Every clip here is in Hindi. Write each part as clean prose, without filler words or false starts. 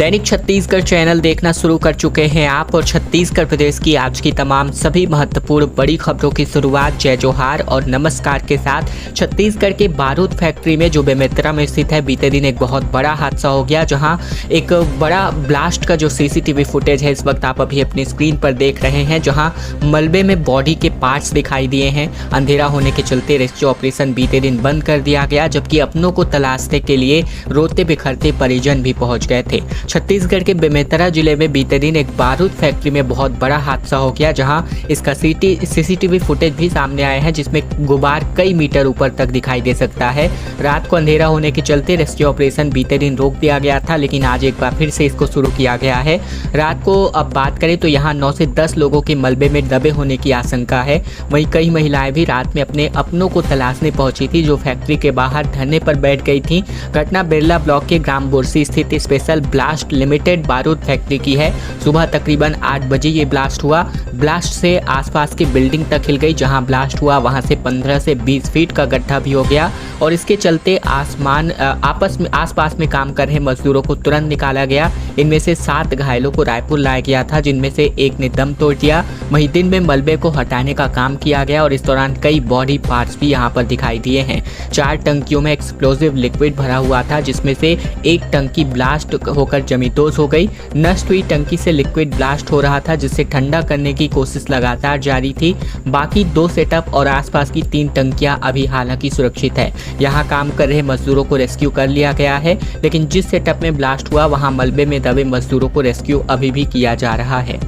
दैनिक छत्तीसगढ़ चैनल देखना शुरू कर चुके हैं आप और छत्तीसगढ़ प्रदेश की आज की तमाम सभी महत्वपूर्ण बड़ी खबरों की शुरुआत जय जोहार और नमस्कार के साथ। छत्तीसगढ़ के बारूद फैक्ट्री में जो बेमेतरा में स्थित है, बीते दिन एक बहुत बड़ा हादसा हो गया, जहां एक बड़ा ब्लास्ट का जो सीसीटीवी फुटेज है इस वक्त आप अभी अपनी स्क्रीन पर देख रहे हैं, जहां मलबे में बॉडी के पार्ट्स दिखाई दिए हैं। अंधेरा होने के चलते रेस्क्यू ऑपरेशन बीते दिन बंद कर दिया गया, जबकि अपनों को तलाशने के लिए रोते बिखरते परिजन भी पहुंच गए थे। छत्तीसगढ़ के बेमेतरा जिले में बीते दिन एक बारूद फैक्ट्री में बहुत बड़ा हादसा हो गया, जहां इसका सीसीटीवी फुटेज भी सामने आया है, जिसमें गुबार कई मीटर ऊपर तक दिखाई दे सकता है। रात को अंधेरा होने के चलते रेस्क्यू ऑपरेशन बीते दिन रोक दिया गया था, लेकिन आज एक बार फिर से इसको शुरू किया गया है। रात को अब बात करें तो यहाँ 9 से 10 लोगों के मलबे में दबे होने की आशंका है। वहीं कई महिलाएं भी रात में अपने अपनों को तलाशने पहुंची थी, जो फैक्ट्री के बाहर धरने पर बैठ गई थी। घटना बिरला ब्लॉक के ग्राम बोरसी स्थित स्पेशल ब्लास्ट लिमिटेड बारूद फैक्ट्री की है। सुबह तकरीबन 8 बजे ये ब्लास्ट हुआ। ब्लास्ट से आसपास की बिल्डिंग तक हिल गई। जहां ब्लास्ट हुआ वहां से 15 से 20 फीट का गड्ढा भी हो गया और इसके चलते आसपास में काम कर रहे मजदूरों को तुरंत निकाला गया। इनमें से 7 घायलों को रायपुर लाया गया था, जिनमें से एक ने दम तोड़ दिया। वहीं दिन में मलबे को हटाने का काम किया गया और इस दौरान कई बॉडी पार्ट्स भी यहाँ पर दिखाई दिए हैं। 4 टंकियों में एक्सप्लोजिव लिक्विड भरा हुआ था, जिसमें से एक टंकी ब्लास्ट होकर जमींदोज हो गई। नष्ट हुई टंकी से लिक्विड ब्लास्ट हो रहा था, जिससे ठंडा करने की कोशिश लगातार जारी थी। बाकी 2 सेटअप और आसपास की 3 टंकियां अभी हालांकि सुरक्षित है। यहां काम कर रहे मजदूरों को रेस्क्यू कर लिया गया है, लेकिन जिस सेटअप में ब्लास्ट हुआ वहां मलबे में दबे मजदूरों को रेस्क्यू अभी भी किया जा रहा है।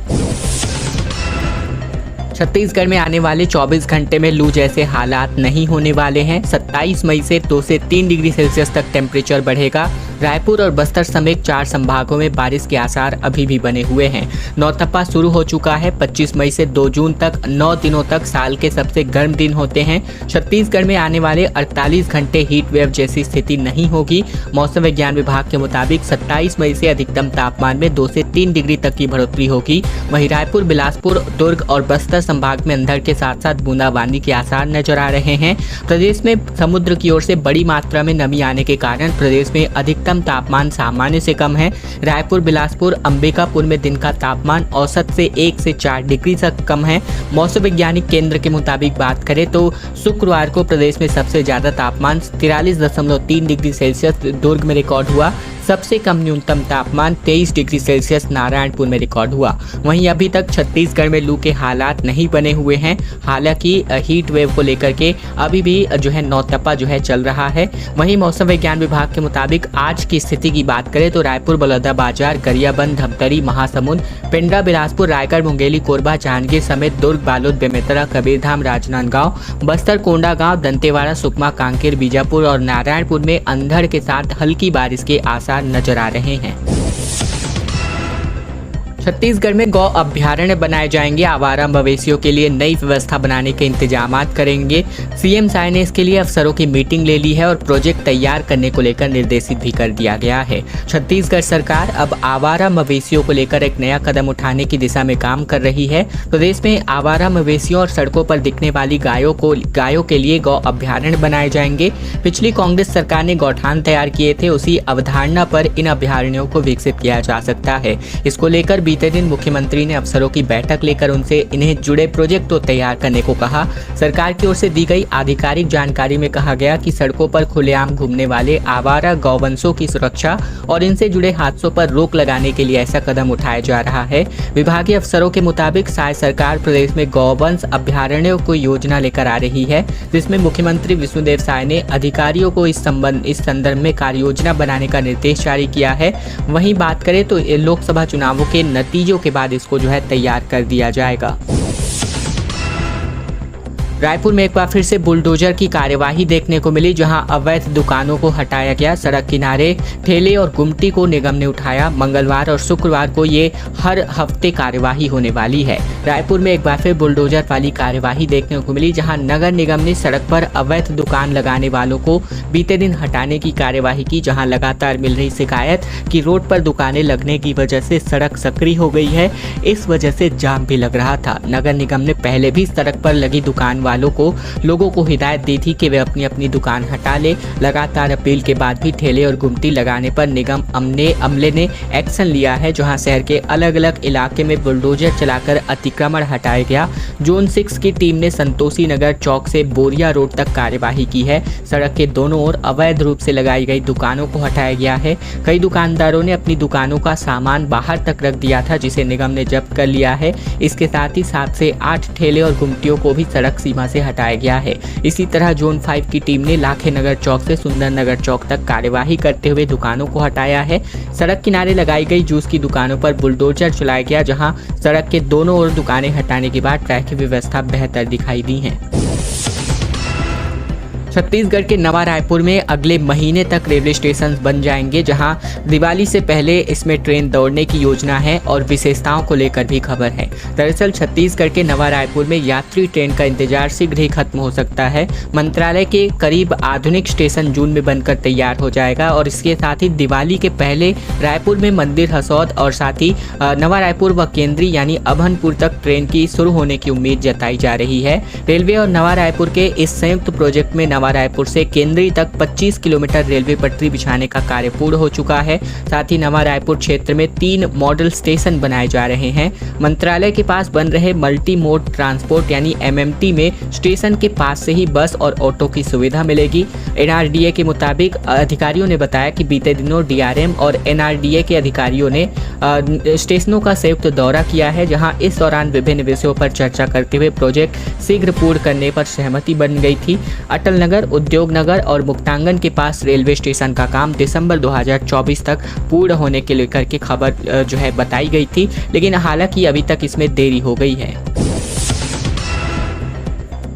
छत्तीसगढ़ में आने वाले 24 घंटे में लू जैसे हालात नहीं होने वाले हैं। 27 मई से 2 से 3 डिग्री सेल्सियस तक टेम्परेचर बढ़ेगा। रायपुर और बस्तर समेत 4 संभागों में बारिश के आसार अभी भी बने हुए हैं। नौतपा शुरू हो चुका है। 25 मई से 2 जून तक 9 दिनों तक साल के सबसे गर्म दिन होते हैं। छत्तीसगढ़ में आने वाले 48 घंटे हीट वेव जैसी स्थिति नहीं होगी। मौसम विज्ञान विभाग के मुताबिक 27 मई से अधिकतम तापमान में 2 से 3 डिग्री तक की बढ़ोतरी होगी। वहीं रायपुर, बिलासपुर, दुर्ग और बस्तर संभाग में अंधड़ के साथ साथ बूंदाबांदी के आसार नजर आ रहे हैं। प्रदेश में समुद्र की ओर से बड़ी मात्रा में नमी आने के कारण प्रदेश में अधिकतम तापमान सामान्य से कम है। रायपुर, बिलासपुर, अंबिकापुर में दिन का तापमान औसत से 1 से 4 डिग्री तक कम है। मौसम वैज्ञानिक केंद्र के मुताबिक बात करें तो शुक्रवार को प्रदेश में सबसे ज्यादा तापमान 43.3 डिग्री सेल्सियस दुर्ग में रिकॉर्ड हुआ। सबसे कम न्यूनतम तापमान 23 डिग्री सेल्सियस नारायणपुर में रिकॉर्ड हुआ। वहीं अभी तक छत्तीसगढ़ में लू के हालात नहीं बने हुए हैं। हालांकि हीट वेव को लेकर के अभी भी नौतपा चल रहा है। वहीं मौसम विज्ञान विभाग के मुताबिक आज की स्थिति की बात करें तो रायपुर, बलौदाबाजार, गरियाबंद, धमतरी, महासमुंद, पेंड्रा, बिलासपुर, रायगढ़, मुंगेली, कोरबा, जांजगीर समेत दुर्ग, बालोद, बेमेतरा, कबीरधाम, राजनांदगांव, बस्तर, कोंडागांव, दंतेवाड़ा, सुकमा, कांकेर, बीजापुर और नारायणपुर में अंधड़ के साथ हल्की बारिश के आसार नजर आ रहे हैं। छत्तीसगढ़ में गौ अभ्यारण्य बनाए जाएंगे। आवारा मवेशियों के लिए नई व्यवस्था बनाने के इंतजाम करेंगे। सीएम साय ने इसके लिए अफसरों की मीटिंग ले ली है और प्रोजेक्ट तैयार करने को लेकर निर्देशित भी कर दिया गया है। छत्तीसगढ़ सरकार अब आवारा मवेशियों को लेकर एक नया कदम उठाने की दिशा में काम कर रही है। प्रदेश में आवारा मवेशियों और सड़कों पर दिखने वाली गायों के लिए गौ अभ्यारण्य बनाए जाएंगे। पिछली कांग्रेस सरकार ने गौठान तैयार किए थे, उसी अवधारणा पर इन अभ्यारण्यों को विकसित किया जा सकता है। इसको लेकर बीते दिन मुख्यमंत्री ने अफसरों की बैठक लेकर उनसे इन्हें जुड़े प्रोजेक्ट को तैयार करने को कहा। सरकार की ओर से दी गई आधिकारिक जानकारी में कहा गया कि सड़कों पर खुलेआम घूमने वाले आवारा गौवंशों की सुरक्षा और इनसे जुड़े हादसों पर रोक लगाने के लिए ऐसा कदम उठाया जा रहा है। विभागीय अफसरों के मुताबिक साय सरकार प्रदेश में गौवंश अभ्यारण्यों को योजना लेकर आ रही है, जिसमें मुख्यमंत्री विष्णुदेव साय ने अधिकारियों को इस संदर्भ में कार्य योजना बनाने का निर्देश जारी किया है। वहीं बात करें तो लोकसभा चुनावों के नतीजों के बाद इसको तैयार कर दिया जाएगा। रायपुर में एक बार फिर से बुलडोजर की कार्यवाही देखने को मिली, जहां अवैध दुकानों को हटाया गया। सड़क किनारे ठेले और गुमटी को निगम ने उठाया। मंगलवार और शुक्रवार को ये हर हफ्ते कार्यवाही होने वाली है। रायपुर में एक बार फिर बुलडोजर वाली कार्यवाही देखने को मिली, जहां नगर निगम ने सड़क पर अवैध दुकान लगाने वालों को बीते दिन हटाने की कार्यवाही की। जहां लगातार मिल रही शिकायत कि रोड पर दुकानें लगने की वजह से सड़क सक्रिय हो गई है, इस वजह से जाम भी लग रहा था। नगर निगम ने पहले भी सड़क पर लगी दुकान वालों को लोगों को हिदायत दी थी कि वे अपनी अपनी दुकान हटा ले। लगातार अपील के बाद भी ठेले और गुमटी लगाने पर निगम अमले ने एक्शन लिया है, जहां शहर के अलग अलग इलाके में बुलडोजर चलाकर अतिक्रमण हटाया गया। जोन 6 की टीम ने संतोषी नगर चौक से बोरिया रोड तक कार्यवाही की है। सड़क के दोनों ओर अवैध रूप से लगाई गई दुकानों को हटाया गया है। कई दुकानदारों ने अपनी दुकानों का सामान बाहर तक रख दिया था, जिसे निगम ने जब्त कर लिया है। इसके साथ ही 7 से 8 ठेले और गुमटियों को भी सड़क सीमा से हटाया गया है। इसी तरह जोन 5 की टीम ने लाखे नगर चौक से सुंदर नगर चौक तक कार्यवाही करते हुए दुकानों को हटाया है। सड़क किनारे लगाई गई जूस की दुकानों पर बुलडोजर चलाया गया, जहां सड़क के दोनों ओर दुकानें हटाने के बाद ट्रैफिक व्यवस्था बेहतर दिखाई दी है। छत्तीसगढ़ के नवा रायपुर में अगले महीने तक रेलवे स्टेशन बन जाएंगे, जहां दिवाली से पहले इसमें ट्रेन दौड़ने की योजना है और विशेषताओं को लेकर भी खबर है। दरअसल छत्तीसगढ़ के नवा रायपुर में यात्री ट्रेन का इंतजार शीघ्र ही खत्म हो सकता है। मंत्रालय के करीब आधुनिक स्टेशन जून में बनकर तैयार हो जाएगा और इसके साथ ही दिवाली के पहले रायपुर में मंदिर, हसौद और साथ ही नवा रायपुर व केंद्री यानी अभनपुर तक ट्रेन की शुरू होने की उम्मीद जताई जा रही है। रेलवे और नवा रायपुर के इस संयुक्त प्रोजेक्ट में नवा रायपुर से केंद्री तक 25 किलोमीटर रेलवे पटरी बिछाने का कार्य पूर्ण हो चुका है। साथ ही नवा रायपुर क्षेत्र में 3 मॉडल स्टेशन बनाए जा रहे हैं। मंत्रालय के पास बन रहे मल्टी मोड ट्रांसपोर्ट यानी MMT में स्टेशन के पास से ही बस और ऑटो की सुविधा मिलेगी। NRDA के मुताबिक अधिकारियों ने बताया कि बीते दिनों DRM और NRDA के अधिकारियों ने स्टेशनों का संयुक्त दौरा किया है, जहां इस दौरान विभिन्न विषयों पर चर्चा करते हुए प्रोजेक्ट शीघ्र पूर्ण करने पर सहमति बन गई थी। अटल नगर, उद्योग नगर और मुक्तांगन के पास रेलवे स्टेशन का काम दिसंबर 2024 तक पूर्ण होने के लेकर के खबर जो है बताई गई थी, लेकिन हालांकि अभी तक इसमें देरी हो गई है।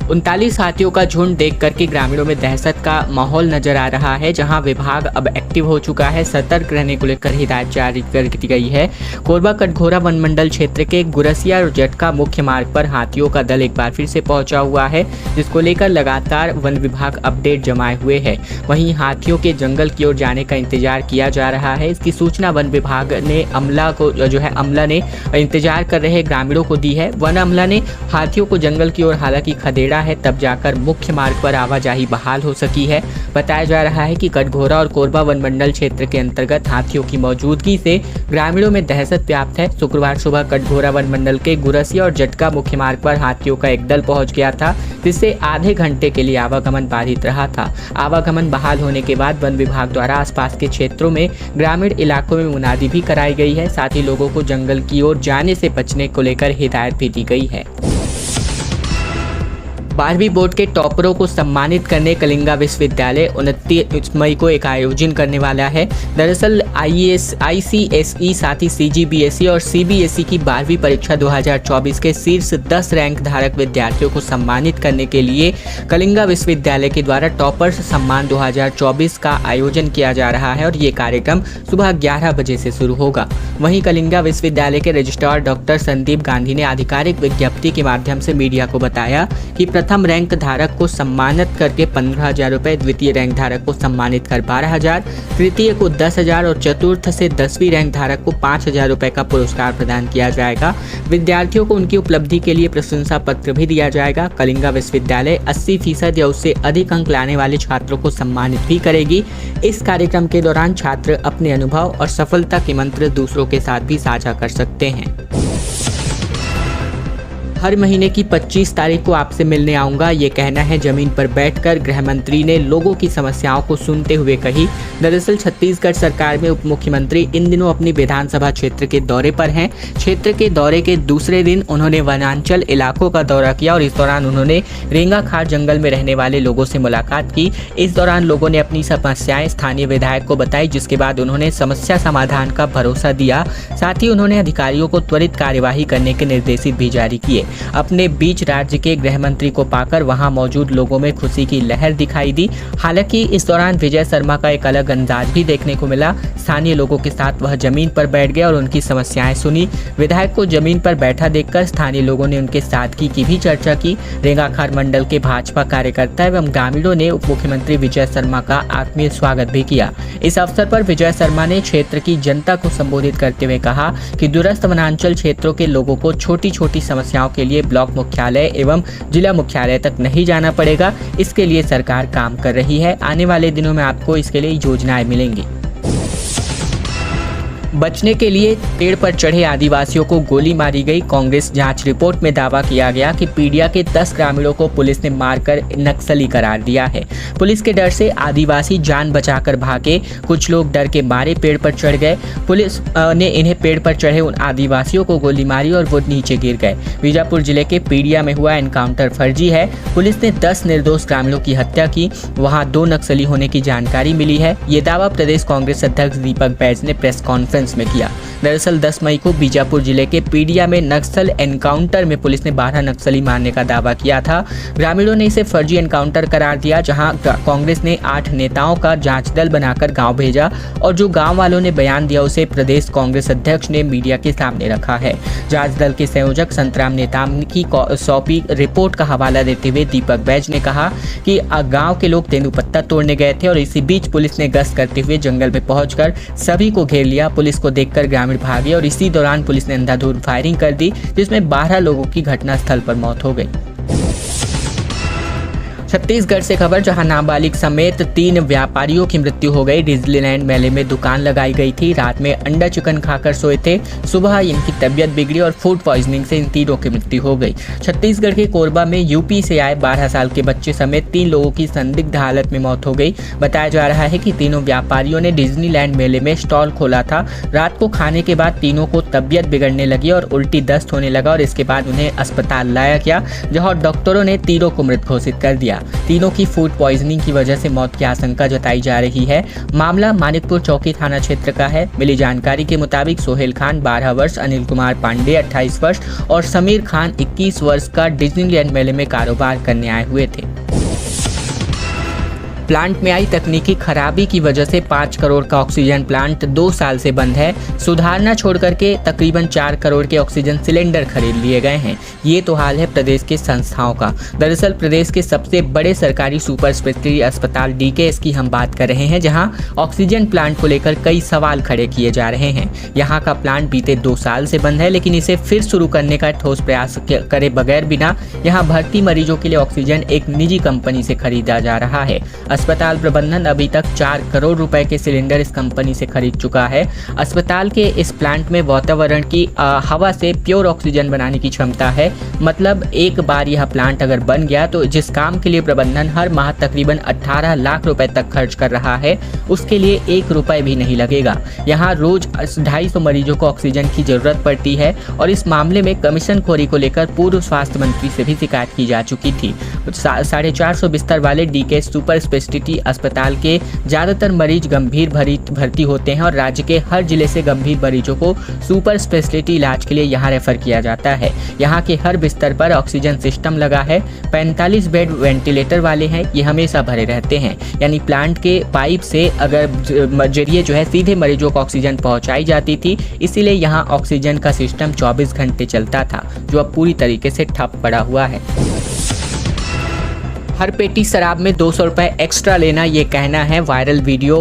39 हाथियों का झुंड देख करके ग्रामीणों में दहशत का माहौल नजर आ रहा है, जहां विभाग अब एक्टिव हो चुका है। सतर्क रहने को लेकर हिदायत जारी कर दी गई है। कोरबा कटघोरा वन मंडल क्षेत्र के गुरसिया और जटका मुख्य मार्ग पर हाथियों का दल एक बार फिर से पहुंचा हुआ है, जिसको लेकर लगातार वन विभाग अपडेट जमाए हुए है। वहीं हाथियों के जंगल की ओर जाने का इंतजार किया जा रहा है। इसकी सूचना वन विभाग ने अमला ने इंतजार कर रहे ग्रामीणों को दी है। वन अमला ने हाथियों को जंगल की ओर हालांकि खदेड़ा है, तब जाकर मुख्य मार्ग पर आवाजाही बहाल हो सकी है। बताया जा रहा है कि कटघोरा और कोरबा वन मंडल क्षेत्र के अंतर्गत हाथियों की मौजूदगी से ग्रामीणों में दहशत व्याप्त है। शुक्रवार सुबह कटघोरा वन मंडल के गुरसिया और जटका मुख्य मार्ग पर हाथियों का एक दल पहुंच गया था, जिससे आधे घंटे के लिए आवागमन बाधित रहा था। आवागमन बहाल होने के बाद वन विभाग द्वारा आसपास के क्षेत्रों में ग्रामीण इलाकों में मुनादी भी कराई गई है। साथ ही लोगों को जंगल की ओर जाने से बचने को लेकर हिदायत भी दी गई है। 12वीं बोर्ड के टॉपरों को सम्मानित करने कलिंगा विश्वविद्यालय 29 मई को एक आयोजन करने वाला है। दरअसल ICSE साथ ही CGBSE और CBSE की 12वीं परीक्षा 2024 के शीर्ष 10 रैंक धारक विद्यार्थियों को सम्मानित करने के लिए कलिंगा विश्वविद्यालय के द्वारा टॉपर्स सम्मान 2024 का आयोजन किया जा रहा है और ये कार्यक्रम सुबह 11 बजे से शुरू होगा। वहीं कलिंगा विश्वविद्यालय के रजिस्ट्रार डॉक्टर संदीप गांधी ने आधिकारिक विज्ञप्ति के माध्यम से मीडिया को बताया कि प्रथम रैंक धारक को सम्मानित करके 15,000 रुपए, द्वितीय रैंक धारक को सम्मानित कर 12,000, तृतीय को 10,000 और चतुर्थ से 10वीं रैंक धारक को 5,000 रुपए का पुरस्कार प्रदान किया जाएगा। विद्यार्थियों को उनकी उपलब्धि के लिए प्रशंसा पत्र भी दिया जाएगा। कलिंगा विश्वविद्यालय 80% या उससे अधिक अंक लाने वाले छात्रों को सम्मानित भी करेगी। इस कार्यक्रम के दौरान छात्र अपने अनुभव और सफलता के मंत्र दूसरों के साथ भी साझा कर सकते हैं। हर महीने की 25 तारीख को आपसे मिलने आऊंगा, ये कहना है जमीन पर बैठकर गृह मंत्री ने लोगों की समस्याओं को सुनते हुए कही। दरअसल छत्तीसगढ़ सरकार में उप मुख्यमंत्री इन दिनों अपनी विधानसभा क्षेत्र के दौरे पर हैं। क्षेत्र के दौरे के दूसरे दिन उन्होंने वनांचल इलाकों का दौरा किया और इस दौरान उन्होंने रेंगाखार जंगल में रहने वाले लोगों से मुलाकात की। इस दौरान लोगों ने अपनी समस्याएं स्थानीय विधायक को बताई, जिसके बाद उन्होंने समस्या समाधान का भरोसा दिया। साथ ही उन्होंने अधिकारियों को त्वरित कार्यवाही करने के निर्देश भी जारी किए। अपने बीच राज्य के गृह मंत्री को पाकर वहां मौजूद लोगों में खुशी की लहर दिखाई दी। हालांकि इस दौरान विजय शर्मा का एक अलग अंदाज भी देखने को मिला। स्थानीय लोगों के साथ वह जमीन पर बैठ गए और उनकी समस्याएं सुनी। विधायक को जमीन पर बैठा देखकर स्थानीय लोगों ने उनके सादगी की भी चर्चा की। रेंगाखार मंडल के भाजपा कार्यकर्ता एवं ग्रामीणों ने उप मुख्यमंत्री विजय शर्मा का आत्मीय स्वागत भी किया। इस अवसर पर विजय शर्मा ने क्षेत्र की जनता को संबोधित करते हुए कहा कि दूरस्थ वनांचल क्षेत्रों के लोगों को छोटी छोटी समस्याओं के लिए ब्लॉक मुख्यालय एवं जिला मुख्यालय तक नहीं जाना पड़ेगा। इसके लिए सरकार काम कर रही है। आने वाले दिनों में आपको इसके लिए योजनाएं मिलेंगी। बचने के लिए पेड़ पर चढ़े आदिवासियों को गोली मारी गई। कांग्रेस जांच रिपोर्ट में दावा किया गया कि पीडिया के 10 ग्रामीणों को पुलिस ने मारकर नक्सली करार दिया है। पुलिस के डर से आदिवासी जान बचाकर भागे। कुछ लोग डर के मारे पेड़ पर चढ़ गए। पुलिस ने इन्हें पेड़ पर चढ़े उन आदिवासियों को गोली मारी और वो नीचे गिर गए। बीजापुर जिले के पीडिया में हुआ एनकाउंटर फर्जी है। पुलिस ने 10 निर्दोष ग्रामीणों की हत्या की। वहां 2 नक्सली होने की जानकारी मिली है। ये दावा प्रदेश कांग्रेस अध्यक्ष दीपक बैज ने प्रेस कॉन्फ्रेंस में किया। दरअसल 10 मई को बीजापुर जिले के पीडिया में नक्सल एनकाउंटर में पुलिस ने 12 नक्सली मारने का दावा किया था। ग्रामीणों ने इसे फर्जी एनकाउंटर करार दिया, जहां कांग्रेस ने 8 नेताओं का जांच दल बनाकर गांव भेजा और जो गांव वालों ने बयान दिया उसे प्रदेश कांग्रेस अध्यक्ष ने मीडिया के सामने रखा है। जांच दल के संयोजक संतराम नेताम की सौंपी रिपोर्ट का हवाला देते हुए दीपक बैज ने कहा कि गांव के लोग तेंदुपत्ता तोड़ने गए थे और इसी बीच पुलिस ने गश्त करते हुए जंगल में पहुंचकर सभी को घेर लिया। पुलिस को देखकर ग्रामीण भागे और इसी दौरान पुलिस ने अंधाधुंध फायरिंग कर दी, जिसमें 12 लोगों की घटनास्थल पर मौत हो गई। छत्तीसगढ़ से खबर, जहां नाबालिग समेत 3 व्यापारियों की मृत्यु हो गई। डिज्नीलैंड मेले में दुकान लगाई गई थी। रात में अंडा चिकन खाकर सोए थे। सुबह इनकी तबीयत बिगड़ी और फूड पॉइजनिंग से इन तीनों की मृत्यु हो गई। छत्तीसगढ़ के कोरबा में यूपी से आए 12 साल के बच्चे समेत 3 लोगों की संदिग्ध हालत में मौत हो गई। बताया जा रहा है कि तीनों व्यापारियों ने डिज्नीलैंड मेले में स्टॉल खोला था। रात को खाने के बाद तीनों को तबीयत बिगड़ने लगी और उल्टी दस्त होने लगा और इसके बाद उन्हें अस्पताल लाया गया, जहां डॉक्टरों ने तीनों को मृत घोषित कर दिया। तीनों की फूड पॉइजनिंग की वजह से मौत की आशंका जताई जा रही है। मामला मानिकपुर चौकी थाना क्षेत्र का है। मिली जानकारी के मुताबिक सोहेल खान 12 वर्ष, अनिल कुमार पांडे 28 वर्ष और समीर खान 21 वर्ष का डिज्नीलैंड मेले में कारोबार करने आए हुए थे। प्लांट में आई तकनीकी खराबी की वजह से 5 करोड़ का ऑक्सीजन प्लांट 2 साल से बंद है। सुधारना छोड़ करके तकरीबन 4 करोड़ के ऑक्सीजन सिलेंडर खरीद लिए गए हैं। ये तो हाल है प्रदेश के संस्थाओं का। दरअसल प्रदेश के सबसे बड़े सरकारी सुपर स्पेशलिटी अस्पताल डीकेएस की हम बात कर रहे हैं, जहां ऑक्सीजन प्लांट को लेकर कई सवाल खड़े किए जा रहे हैं। यहाँ का प्लांट बीते 2 साल से बंद है, लेकिन इसे फिर शुरू करने का ठोस प्रयास करे बगैर बिना यहाँ भर्ती मरीजों के लिए ऑक्सीजन एक निजी कंपनी से खरीदा जा रहा है। अस्पताल प्रबंधन अभी तक 4 करोड़ रुपए के सिलेंडर इस कंपनी से खरीद चुका है। अस्पताल के इस प्लांट में वातावरण की हवा से प्योर ऑक्सीजन बनाने की क्षमता है। मतलब एक बार यह प्लांट अगर बन गया तो जिस काम के लिए प्रबंधन हर माह तकरीबन 18 लाख रुपए तक खर्च कर रहा है, उसके लिए 1 रुपए भी नहीं लगेगा। यहाँ रोज 250 मरीजों को ऑक्सीजन की जरूरत पड़ती है और इस मामले में कमीशन खोरी को लेकर पूर्व स्वास्थ्य मंत्री से भी शिकायत की जा चुकी थी। 450 बिस्तर वाले डीकेएस सुपर स्पेशलिटी अस्पताल के ज्यादातर मरीज गंभीर भर्ती होते हैं और राज्य के हर जिले से गंभीर मरीजों को सुपर स्पेशलिटी इलाज के लिए यहाँ रेफर किया जाता है। यहाँ के हर बिस्तर पर ऑक्सीजन सिस्टम लगा है। 45 बेड वेंटिलेटर वाले हैं। ये हमेशा भरे रहते हैं, यानी प्लांट के पाइप से अगर जरिए जो है सीधे मरीजों को ऑक्सीजन पहुंचाई जाती थी। इसीलिए यहाँ ऑक्सीजन का सिस्टम 24 घंटे चलता था, जो अब पूरी तरीके से ठप पड़ा हुआ है। हर पेटी शराब में 200 रुपए एक्स्ट्रा लेना, ये कहना है। वायरल वीडियो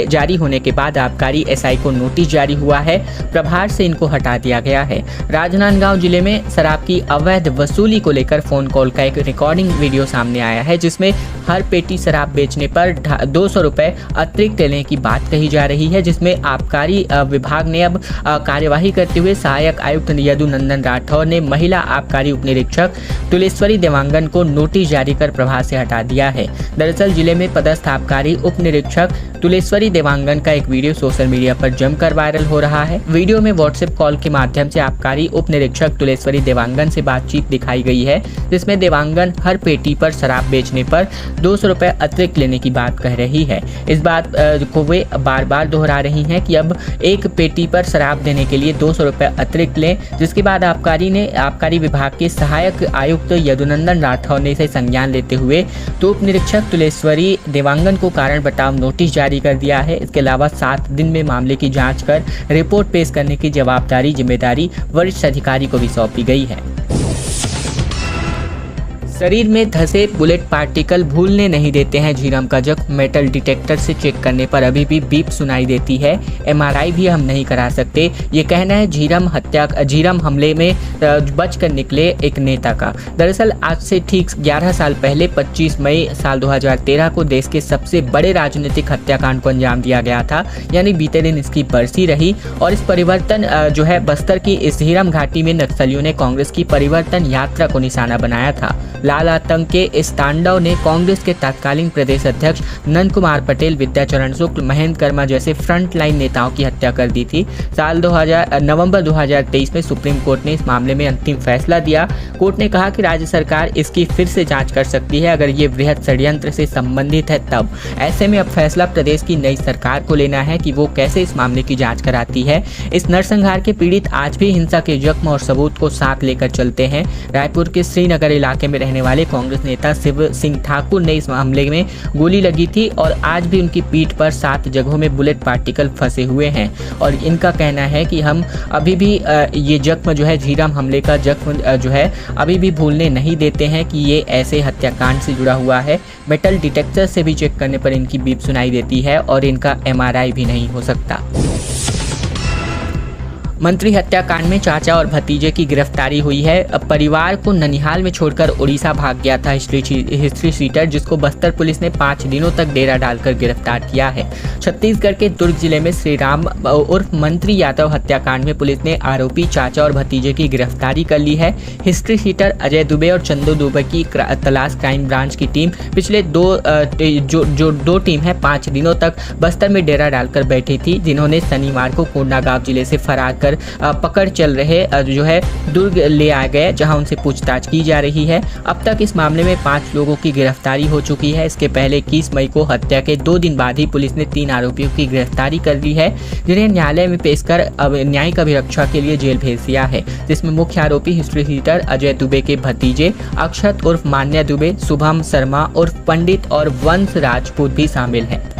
जारी होने के बाद आबकारी एसआई को नोटिस जारी हुआ है। प्रभार से इनको हटा दिया गया है। राजनांदगांव जिले में शराब की अवैध वसूली को लेकर फोन कॉल का एक रिकॉर्डिंग वीडियो सामने आया है, जिसमें हर पेटी शराब बेचने पर 200 रुपए अतिरिक्त लेने की बात कही जा रही है, जिसमें आबकारी विभाग ने अब कार्यवाही करते हुए सहायक आयुक्त यदुनंदन राठौर ने महिला आबकारी उप निरीक्षक तुलेश्वरी देवांगन को नोटिस जारी कर प्रभार से हटा दिया है। दरअसल जिले में पदस्थ आबकारी उप निरीक्षक तुलेश्वरी देवांगन का एक वीडियो सोशल मीडिया पर जमकर वायरल हो रहा है। वीडियो में व्हाट्सएप कॉल के माध्यम से आबकारी उप निरीक्षक तुलेश्वरी देवांगन से बातचीत दिखाई गई है, जिसमें देवांगन हर पेटी पर शराब बेचने पर 200 रुपए अतिरिक्त लेने की बात कह रही है। इस बात को वे बार बार दोहरा रही हैं कि अब एक पेटी पर शराब देने के लिए 200 रुपए अतिरिक्त लें, जिसके बाद आबकारी विभाग के सहायक आयुक्त यदुनंदन राठौर ने इसे संज्ञान लेते हुए तो उप निरीक्षक तुलेश्वरी देवांगन को कारण बताओ नोटिस जारी कर दिया है। इसके अलावा 7 दिन में मामले की जांच कर रिपोर्ट पेश करने की जिम्मेदारी वरिष्ठ अधिकारी को भी सौंपी गई है। शरीर में धंसे बुलेट पार्टिकल भूलने नहीं देते हैं झीरम का जख्म। मेटल डिटेक्टर से चेक करने पर अभी भी बीप सुनाई देती है। एमआरआई भी हम नहीं करा सकते, ये कहना है झीरम हमले में बचकर निकले एक नेता का। दरअसल आज से ठीक 11 साल पहले 25 मई साल 2013 को देश के सबसे बड़े राजनीतिक हत्याकांड को अंजाम दिया गया था, यानी बीते दिन इसकी बरसी रही। और इस परिवर्तन जो है बस्तर की इस झीरम घाटी में नक्सलियों ने कांग्रेस की परिवर्तन यात्रा को निशाना बनाया था। लाल आतंक के इस तांडव ने कांग्रेस के तत्कालीन प्रदेश अध्यक्ष नंद कुमार पटेल, विद्याचरण शुक्ल, महेंद्र कर्मा जैसे फ्रंट लाइन नेताओं की हत्या कर दी थी। नवंबर 2023 में सुप्रीम कोर्ट ने इस मामले में अंतिम फैसला दिया। कोर्ट ने कहा कि राज्य सरकार इसकी फिर से जांच कर सकती है अगर ये वृहद षड्यंत्र से संबंधित है तब। ऐसे में अब फैसला प्रदेश की नई सरकार को लेना है कि वो कैसे इस मामले की जांच कराती है। इस नरसंहार के पीड़ित आज भी हिंसा के जख्म और सबूत को साथ लेकर चलते हैं। रायपुर के श्रीनगर इलाके में रहने वाले कांग्रेस नेता शिव सिंह ठाकुर ने इस मामले में गोली लगी थी और आज भी उनकी पीठ पर 7 जगहों में बुलेट पार्टिकल फंसे हुए हैं। और इनका कहना है कि हम अभी भी ये जख्म जो है झीरम हमले का जख्म जो है अभी भी भूलने नहीं देते हैं कि ये ऐसे हत्याकांड से जुड़ा हुआ है। मेटल डिटेक्टर से भी चेक करने पर इनकी बीप सुनाई देती है और इनका एमआरआई भी नहीं हो सकता। मंत्री हत्याकांड में चाचा और भतीजे की गिरफ्तारी हुई है। अब परिवार को ननिहाल में छोड़कर उड़ीसा भाग गया था हिस्ट्री शीटर, जिसको बस्तर पुलिस ने 5 दिनों तक डेरा डालकर गिरफ्तार किया है। छत्तीसगढ़ के दुर्ग जिले में श्री राम उर्फ मंत्री यादव हत्याकांड में पुलिस ने आरोपी चाचा और भतीजे की गिरफ्तारी कर ली है। हिस्ट्री शीटर अजय दुबे और चंदू दुबे की तलाश क्राइम ब्रांच की टीम पिछले दो टीम है 5 दिनों तक बस्तर में डेरा डालकर बैठी थी, जिन्होंने शनिवार को कोंडागांव जिले से फरार पकड़ चल रहे जो है दुर्ग ले आ गए, जहां उनसे पूछताछ की जा रही है। अब तक इस मामले में 5 लोगों की गिरफ्तारी हो चुकी है। इसके पहले 21 मई को हत्या के 2 दिन बाद ही पुलिस ने 3 आरोपियों की गिरफ्तारी कर ली है, जिन्हें न्यायालय में पेश कर न्यायिक अभिरक्षा के लिए जेल भेज दिया है, जिसमें मुख्य आरोपी हिस्ट्री शीटर अजय दुबे के भतीजे अक्षत उर्फ मान्या दुबे, शुभम शर्मा उर्फ पंडित और वंश राजपूत भी शामिल हैं।